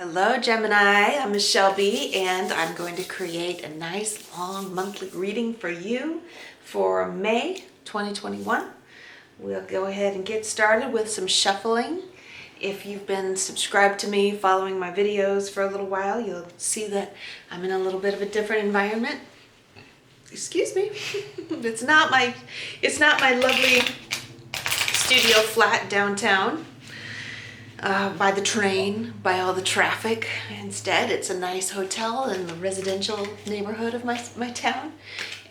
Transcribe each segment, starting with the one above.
Hello Gemini, I'm Michele and I'm going to create a nice long monthly reading for you for May 2021. We'll go ahead and get started with some shuffling. If you've been subscribed to me, following my videos for a little while, you'll see that I'm in a little bit of a different environment. Excuse me. It's not my lovely studio flat downtown. By the train, by all the traffic. Instead, it's a nice hotel in the residential neighborhood of my town,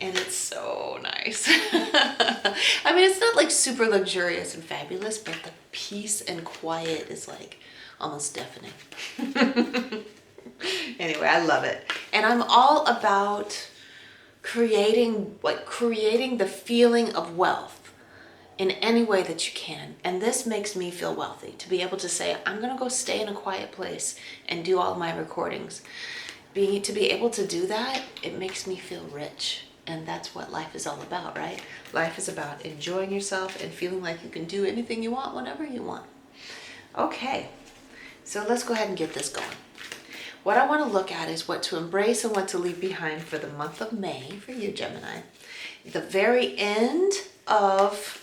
and it's so nice. I mean, it's not like super luxurious and fabulous, but the peace and quiet is like almost deafening. Anyway, I love it. And I'm all about creating the feeling of wealth in any way that you can. And this makes me feel wealthy, to be able to say, I'm gonna go stay in a quiet place and do all my recordings. To be able to do that, it makes me feel rich. And that's what life is all about, right? Life is about enjoying yourself and feeling like you can do anything you want, whenever you want. Okay, so let's go ahead and get this going. What I wanna look at is what to embrace and what to leave behind for the month of May for you, Gemini. The very end of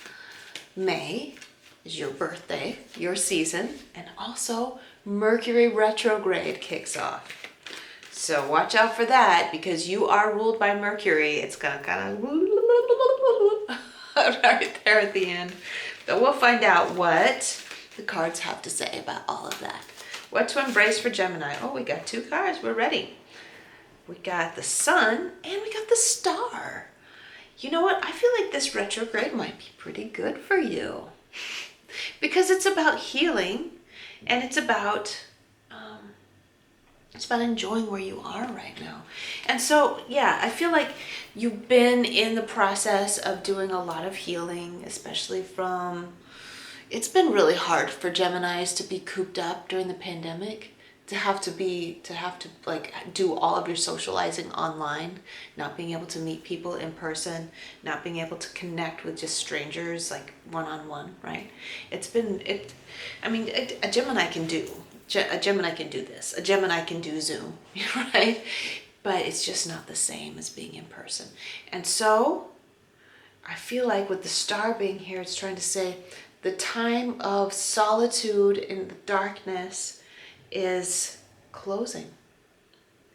May is your birthday, your season, and also Mercury retrograde kicks off. So watch out for that, because you are ruled by Mercury. It's gonna kind of right there at the end. But we'll find out what the cards have to say about all of that. What to embrace for Gemini. Oh, we got two cards. We're ready. We got the Sun and we got the Star. You know what? I feel like this retrograde might be pretty good for you, because it's about healing, and it's about enjoying where you are right now. And so, yeah, I feel like you've been in the process of doing a lot of healing, especially it's been really hard for Geminis to be cooped up during the pandemic. To have to like do all of your socializing online, not being able to meet people in person, not being able to connect with just strangers like one-on-one, right? I mean, a Gemini can do this. A Gemini can do Zoom, right? But it's just not the same as being in person. And so I feel like with the Star being here, it's trying to say the time of solitude in the darkness is closing.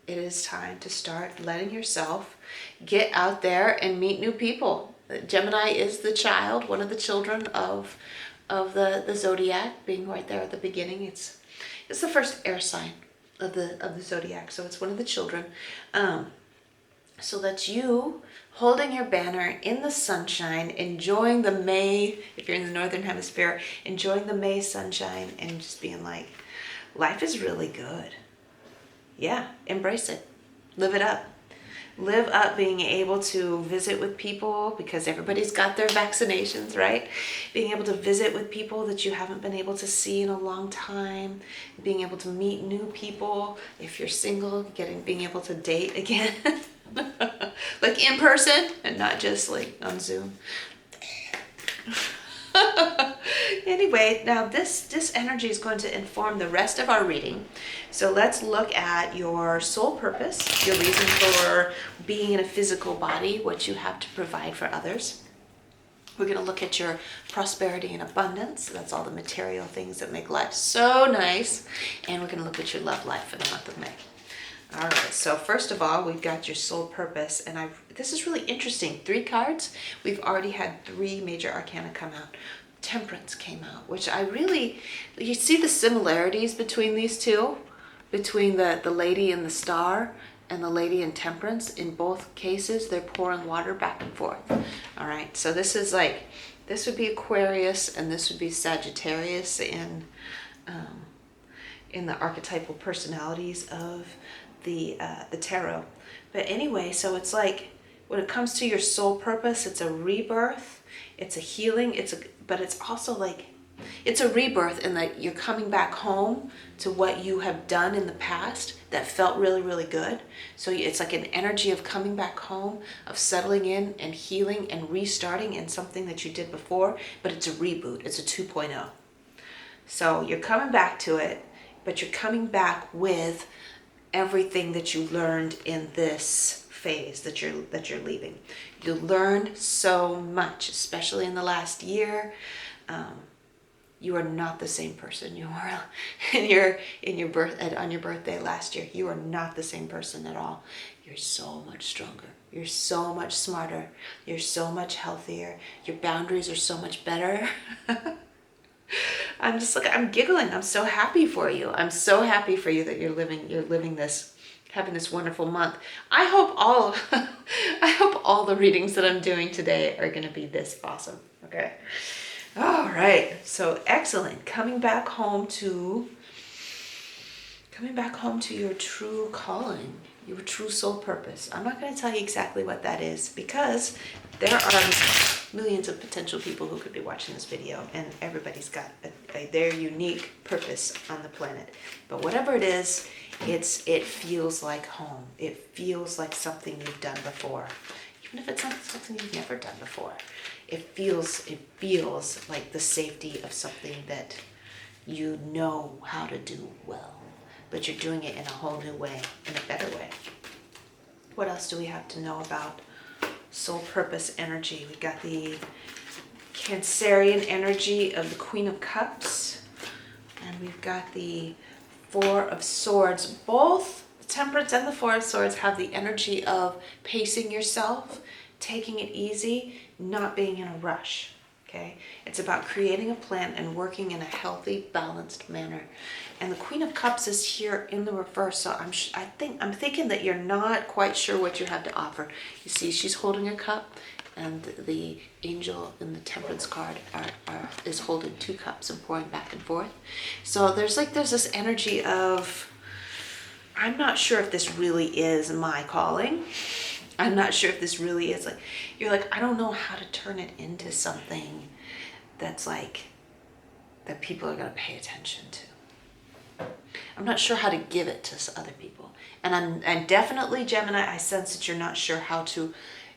It is time to start letting yourself get out there and meet new people. Gemini is the child, one of the children of the zodiac, being right there at the beginning. It's the first air sign of the zodiac, so it's one of the children. So that's you holding your banner in the sunshine, enjoying the May, if you're in the northern hemisphere, enjoying the May sunshine and just being like, life is really good. Yeah, embrace it. Live it up. Live up being able to visit with people, because everybody's got their vaccinations, right? Being able to visit with people that you haven't been able to see in a long time. Being able to meet new people. If you're single, being able to date again. Like in person and not just like on Zoom. Anyway, now this energy is going to inform the rest of our reading. So let's look at your soul purpose, your reason for being in a physical body, what you have to provide for others. We're going to look at your prosperity and abundance. That's all the material things that make life so nice. And we're going to look at your love life for the month of May. All right, so first of all, we've got your soul purpose, and this is really interesting. 3 cards. We've already had 3 major arcana come out. Temperance came out, which you see the similarities between these two, between the lady in the Star and the lady in Temperance. In both cases, they're pouring water back and forth. All right, so this would be Aquarius, and this would be Sagittarius in the archetypal personalities of the tarot. But anyway, so it's like when it comes to your soul purpose, it's a rebirth, it's a healing, but it's also like it's a rebirth in that you're coming back home to what you have done in the past that felt really, really good. So it's like an energy of coming back home, of settling in and healing and restarting in something that you did before, but it's a reboot. It's a 2.0. So you're coming back to it, but you're coming back with everything that you learned in this phase that you're leaving. You learned so much, especially in the last year. You are not the same person you were on your birthday last year. You are not the same person at all. You're so much stronger. You're so much smarter. You're so much healthier. Your boundaries are so much better. I'm giggling. I'm so happy for you. I'm so happy for you that you're living this, having this wonderful month. I hope all the readings that I'm doing today are going to be this awesome. Okay. All right, so excellent. Coming back home to your true calling, your true soul purpose. I'm not going to tell you exactly what that is because there are millions of potential people who could be watching this video, and everybody's got their unique purpose on the planet. But whatever it is, it feels like home. It feels like something you've done before, even if it's not something you've never done before. It feels like the safety of something that you know how to do well, but you're doing it in a whole new way, in a better way. What else do we have to know about soul purpose energy? We got the Cancerian energy of the Queen of Cups, and we've got the Four of Swords. Both the Temperance and the Four of Swords have the energy of pacing yourself, taking it easy, not being in a rush. Okay, it's about creating a plan and working in a healthy, balanced manner. And the Queen of Cups is here in the reverse, so I'm thinking that you're not quite sure what you have to offer. You see, she's holding a cup, and the angel in the Temperance card is holding 2 cups and pouring back and forth. So there's this energy of, I'm not sure if this really is my calling. I'm not sure if this really is you're like, I don't know how to turn it into something that's that people are going to pay attention to. I'm not sure how to give it to other people. And I'm definitely, Gemini, I sense that you're not sure how to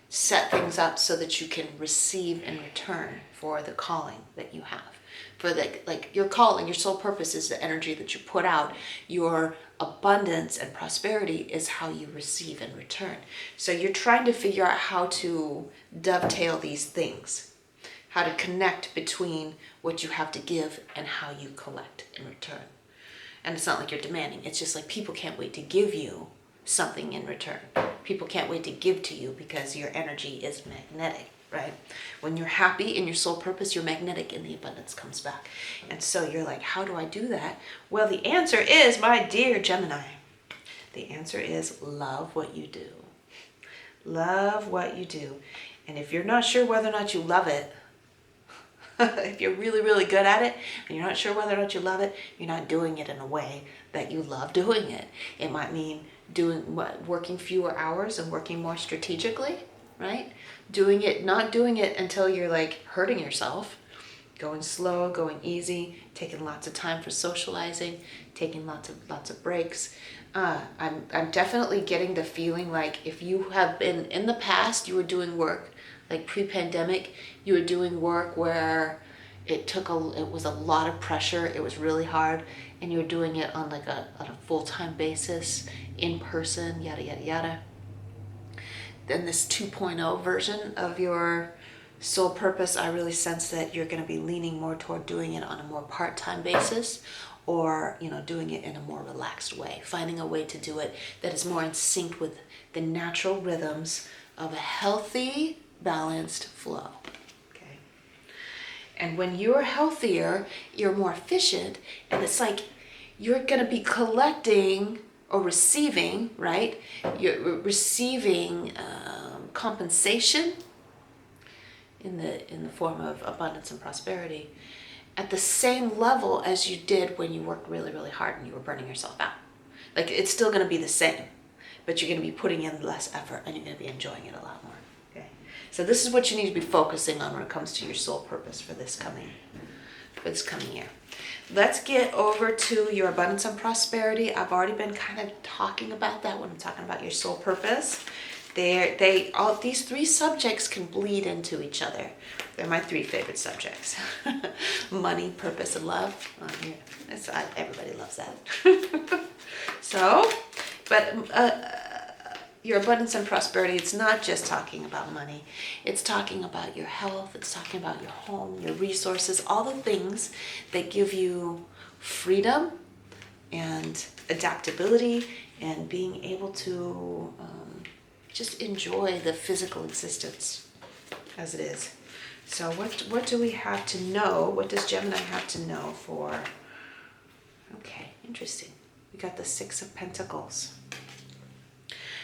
set things up so that you can receive in return for the calling that you have. For your calling, your soul purpose is the energy that you put out. Your abundance and prosperity is how you receive in return. So you're trying to figure out how to dovetail these things, how to connect between what you have to give and how you collect in return. And it's not like you're demanding. It's just like people can't wait to give you something in return. People can't wait to give to you because your energy is magnetic. Right? When you're happy in your soul purpose, you're magnetic and the abundance comes back. And so you're like, how do I do that? Well, the answer is, my dear Gemini, the answer is love what you do. Love what you do. And if you're not sure whether or not you love it, if you're really, really good at it and you're not sure whether or not you love it, you're not doing it in a way that you love doing it. It might mean working fewer hours and working more strategically, right? Not doing it until you're hurting yourself, going slow, going easy, taking lots of time for socializing, taking lots of breaks. I'm definitely getting the feeling if you have been in the past, you were doing work pre-pandemic, you were doing work where it was a lot of pressure, it was really hard, and you were doing it on a full-time basis, in person, yada yada yada. Then this 2.0 version of your soul purpose, I really sense that you're going to be leaning more toward doing it on a more part-time basis, or doing it in a more relaxed way, finding a way to do it that is more in sync with the natural rhythms of a healthy, balanced flow. Okay. And when you're healthier, you're more efficient, and it's you're going to be collecting or receiving, right? You're receiving compensation in the form of abundance and prosperity at the same level as you did when you worked really, really hard and you were burning yourself out. It's still going to be the same, but you're going to be putting in less effort and you're going to be enjoying it a lot more. Okay. So this is what you need to be focusing on when it comes to your soul purpose for this coming year. Let's get over to your abundance and prosperity. I've already been kind of talking about that when I'm talking about your soul purpose. All these three subjects can bleed into each other. They're my three favorite subjects. Money, purpose, and love. Oh, yeah. Everybody loves that. So, but your abundance and prosperity, it's not just talking about money. It's talking about your health. It's talking about your home, your resources, all the things that give you freedom and adaptability and being able to just enjoy the physical existence as it is. So what do we have to know? What does Gemini have to know for? Okay, interesting. We got the Six of Pentacles.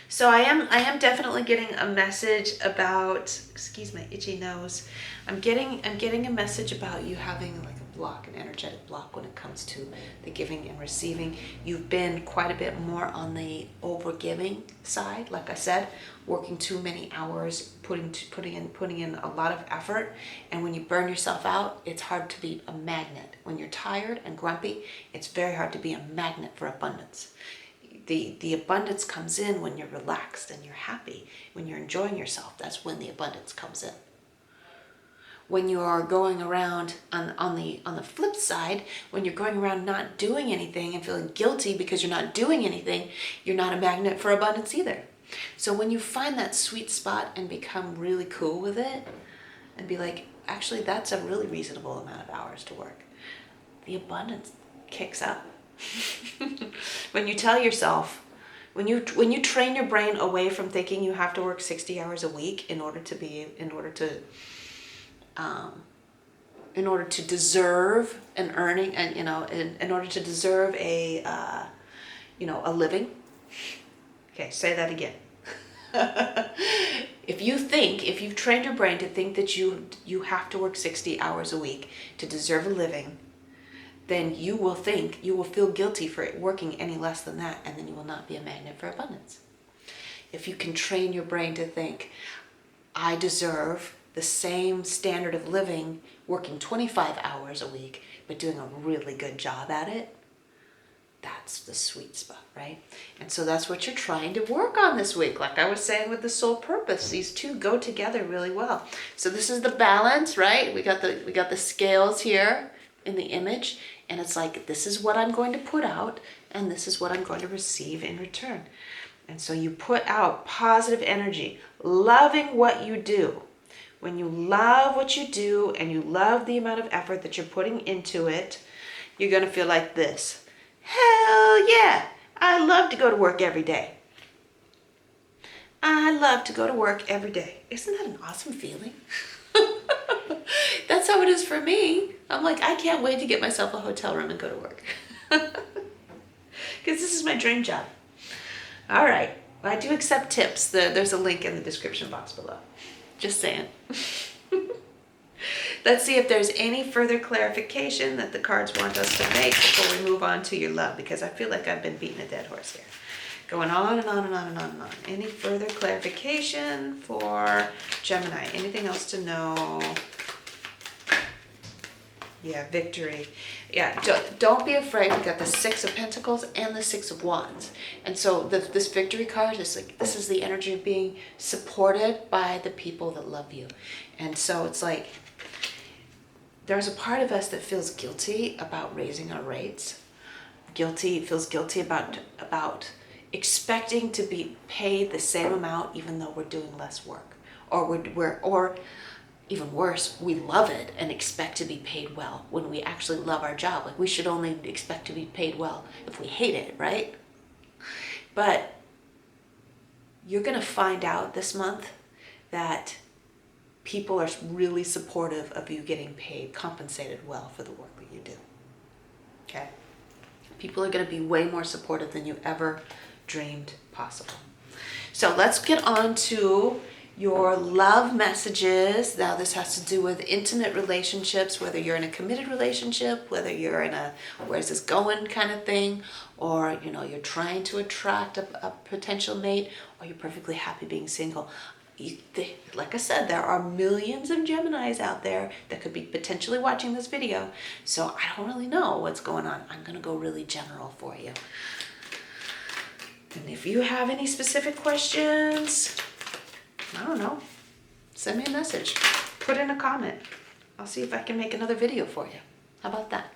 So I am definitely getting a message about, excuse my itchy nose. I'm getting a message about you having like a block, an energetic block when it comes to the giving and receiving. You've been quite a bit more on the over-giving side, like I said, working too many hours, putting in a lot of effort, and when you burn yourself out, it's hard to be a magnet. When you're tired and grumpy, it's very hard to be a magnet for abundance. The abundance comes in when you're relaxed and you're happy, when you're enjoying yourself. That's when the abundance comes in. When you are going around on the flip side, when you're going around not doing anything and feeling guilty because you're not doing anything, you're not a magnet for abundance either. So when you find that sweet spot and become really cool with it and be like, actually, that's a really reasonable amount of hours to work, the abundance kicks up. When you tell yourself, when you train your brain away from thinking you have to work 60 hours a week in order to deserve an earning, and in order to deserve a living. Okay, say that again. If you've trained your brain to think that you have to work 60 hours a week to deserve a living, then you will feel guilty for working any less than that, and then you will not be a magnet for abundance. If you can train your brain to think, I deserve the same standard of living working 25 hours a week, but doing a really good job at it, that's the sweet spot, right? And so that's what you're trying to work on this week. Like I was saying with the soul purpose, these two go together really well. So this is the balance, right? We got the scales here in the image, and it's like, this is what I'm going to put out, and this is what I'm going to receive in return. And so you put out positive energy, loving what you do. When you love what you do and you love the amount of effort that you're putting into it, you're going to feel like this. Hell yeah, I love to go to work every day. I love to go to work every day. Isn't that an awesome feeling? That's how it is for me. I'm like, I can't wait to get myself a hotel room and go to work. Because this is my dream job. All right. Well, I do accept tips. There's a link in the description box below. Just saying. Let's see if there's any further clarification that the cards want us to make before we move on to your love, because I feel like I've been beating a dead horse here. Going on and on and on and on and on. Any further clarification for Gemini? Anything else to know? Yeah, victory. Yeah, don't be afraid. We got the Six of Pentacles and the Six of Wands. And so this victory card is like, this is the energy of being supported by the people that love you. And so it's like, there's a part of us that feels guilty about raising our rates. Feels guilty about expecting to be paid the same amount even though we're doing less work. Or even worse, we love it and expect to be paid well when we actually love our job. Like, we should only expect to be paid well if we hate it, right? But you're going to find out this month that people are really supportive of you getting paid, compensated well for the work that you do. Okay? People are going to be way more supportive than you ever dreamed possible. So let's get on to your love messages. Now this has to do with intimate relationships, whether you're in a committed relationship, whether you're in a where's this going kind of thing, or you're trying to attract a potential mate, or you're perfectly happy being single. Like I said, there are millions of Geminis out there that could be potentially watching this video, so I don't really know what's going on. I'm going to go really general for you. And if you have any specific questions, I don't know. Send me a message. Put in a comment. I'll see if I can make another video for you. How about that?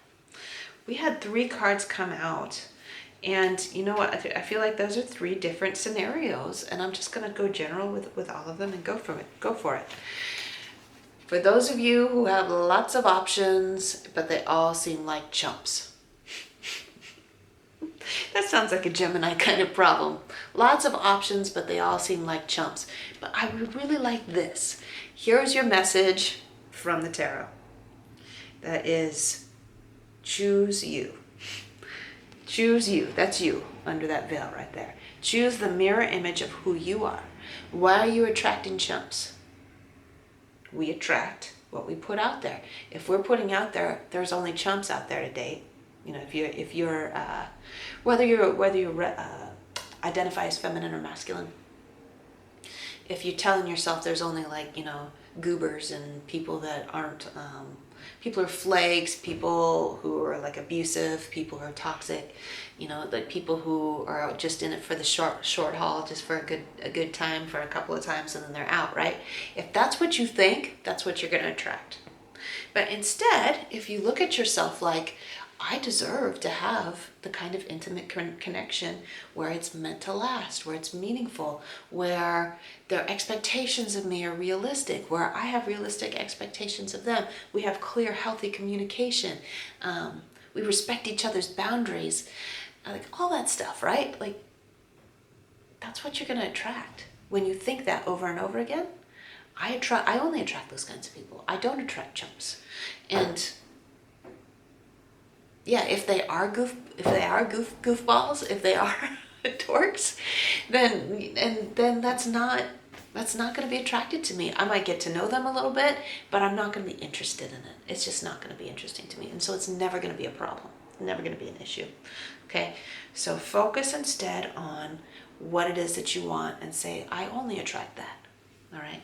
We had 3 cards come out. And you know what? I feel like those are 3 different scenarios. And I'm just going to go general with all of them and go for it. Go for it. For those of you who have lots of options, but they all seem like chumps. That sounds like a Gemini kind of problem. Lots of options, but they all seem like chumps. But I would really like this. Here's your message from the tarot. That is, choose you. Choose you. That's you under that veil right there. Choose the mirror image of who you are. Why are you attracting chumps? We attract what we put out there. If we're putting out there, there's only chumps out there to date. You know, if you're whether you identify as feminine or masculine. If you're telling yourself there's only like, you know, goobers and people that aren't, people are flakes, people who are like abusive, people who are toxic, you know, like people who are just in it for the short haul, just for a good time for a couple of times and then they're out, right? If that's what you think, that's what you're going to attract. But instead, if you look at yourself like, I deserve to have the kind of intimate connection where it's meant to last, where it's meaningful, where their expectations of me are realistic, where I have realistic expectations of them. We have clear, healthy communication. We respect each other's boundaries, like all that stuff, right? Like, that's what you're going to attract. When you think that over and over again, I only attract those kinds of people. I don't attract chumps. And yeah, if they are goofballs, if they are dorks, then that's not going to be attracted to me. I might get to know them a little bit, but I'm not going to be interested in it. It's just not going to be interesting to me. And so it's never going to be a problem. Never going to be an issue. Okay? So focus instead on what it is that you want and say, I only attract that. All right?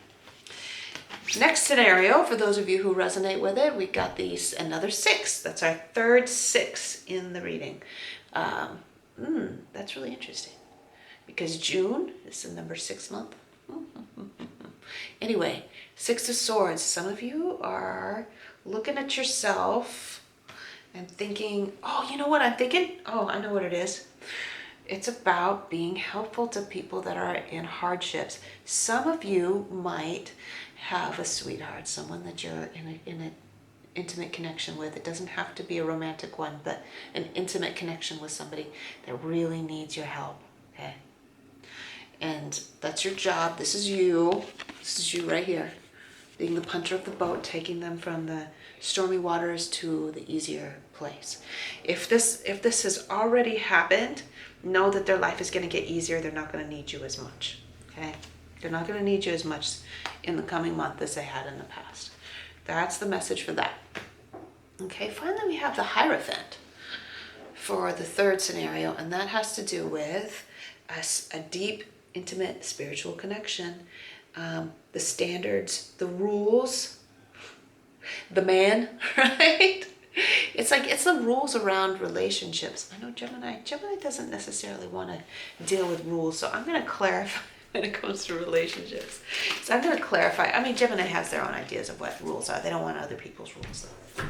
Next scenario, for those of you who resonate with it, we got another 6. That's our third 6 in the reading. That's really interesting because June is the number 6 month. Anyway, 6 of Swords. Some of you are looking at yourself and thinking, oh, you know what I'm thinking? Oh, I know what it is. It's about being helpful to people that are in hardships. Some of you might have a sweetheart, someone that you're in an intimate connection with. It doesn't have to be a romantic one, but an intimate connection with somebody that really needs your help, okay? And that's your job. This is you. This is you right here, being the punter of the boat, taking them from the stormy waters to the easier place. If this has already happened, know that their life is going to get easier. They're not going to need you as much, okay? They're not going to need you as much in the coming month as they had in the past. That's the message for that. Okay, finally we have the Hierophant for the third scenario, and that has to do with a deep, intimate, spiritual connection. The standards, the rules, the man, right? It's like, it's the rules around relationships. I know Gemini doesn't necessarily want to deal with rules, so I'm going to clarify when it comes to relationships. So I'm going to clarify. I mean, Gemini has their own ideas of what rules are. They don't want other people's rules, though.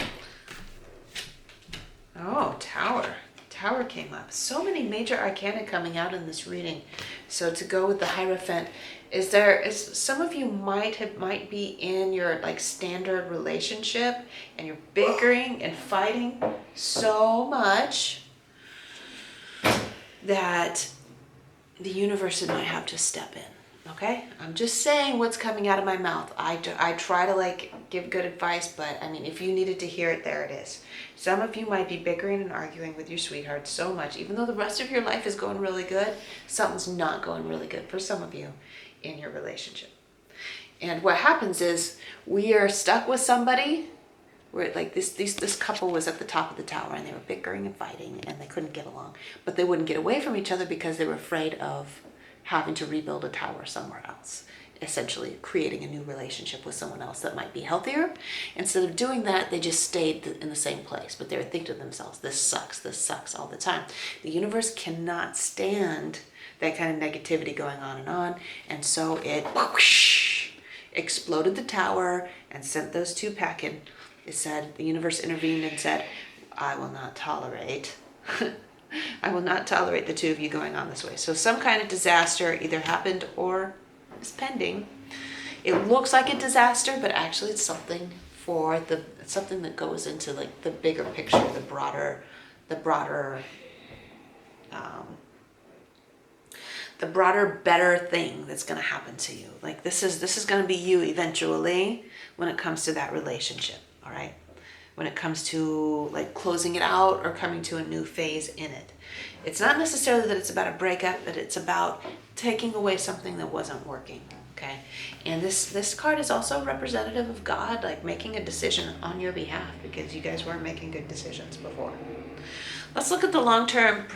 Oh, Tower. Tower came up. So many major arcana coming out in this reading. So to go with the Hierophant, some of you might be in your like standard relationship and you're bickering and fighting so much that the universe might have to step in. Okay, I'm just saying what's coming out of my mouth. I try to like give good advice, but I mean, if you needed to hear it, there it is. Some of you might be bickering and arguing with your sweetheart so much, even though the rest of your life is going really good, something's not going really good for some of you in your relationship. And what happens is we are stuck with somebody where like this couple was at the top of the tower and they were bickering and fighting and they couldn't get along, but they wouldn't get away from each other because they were afraid of having to rebuild a tower somewhere else. essentially creating a new relationship with someone else that might be healthier. Instead of doing that, they just stayed in the same place, but they were thinking to themselves, this sucks all the time. The universe cannot stand that kind of negativity going on, and so it whoosh, exploded the tower and sent those two packing. It said, the universe intervened and said, I will not tolerate I will not tolerate the two of you going on this way. So some kind of disaster either happened or is pending. It looks like a disaster, but actually it's something something that goes into like the bigger picture, the broader, better thing that's going to happen to you. Like this is going to be you eventually when it comes to that relationship. All right. When it comes to like closing it out or coming to a new phase in it. It's not necessarily that it's about a breakup, but it's about taking away something that wasn't working. Okay. And this card is also representative of God, like making a decision on your behalf because you guys weren't making good decisions before. Let's look at the long-term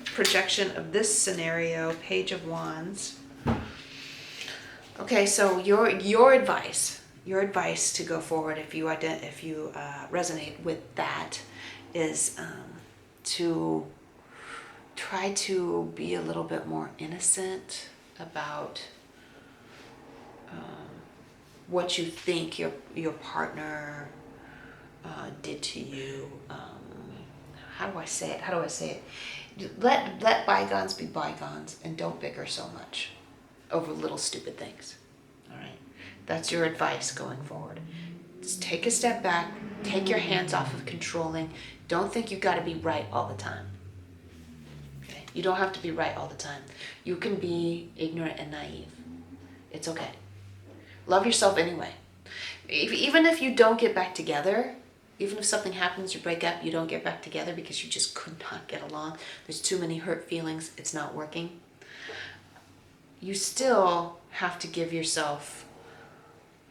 projection of this scenario, Page of Wands. Okay, so your advice to go forward, if you resonate with that, is to try to be a little bit more innocent about what you think your partner did to you. How do I say it? Let bygones be bygones and don't bicker so much over little stupid things. All right. That's your advice going forward. Just take a step back, take your hands off of controlling. Don't think you've got to be right all the time. Okay? You don't have to be right all the time. You can be ignorant and naive. It's okay. Love yourself anyway. Even if you don't get back together, even if something happens, you break up, you don't get back together because you just could not get along, there's too many hurt feelings, it's not working, you still have to give yourself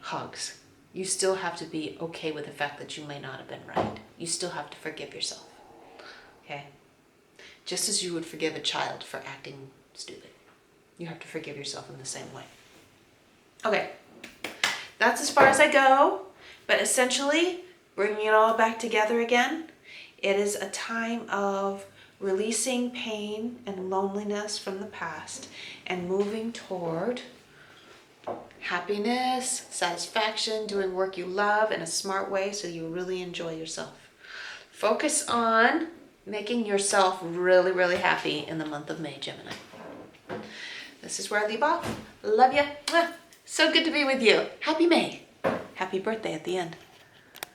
hugs. You still have to be okay with the fact that you may not have been right. You still have to forgive yourself. Okay? Just as you would forgive a child for acting stupid. You have to forgive yourself in the same way. Okay. That's as far as I go. But essentially, bringing it all back together again, it is a time of releasing pain and loneliness from the past and moving toward happiness, satisfaction, doing work you love in a smart way so you really enjoy yourself. Focus on making yourself really, really happy in the month of May, Gemini. This is where I leave off. Love ya. So good to be with you. Happy May. Happy birthday at the end.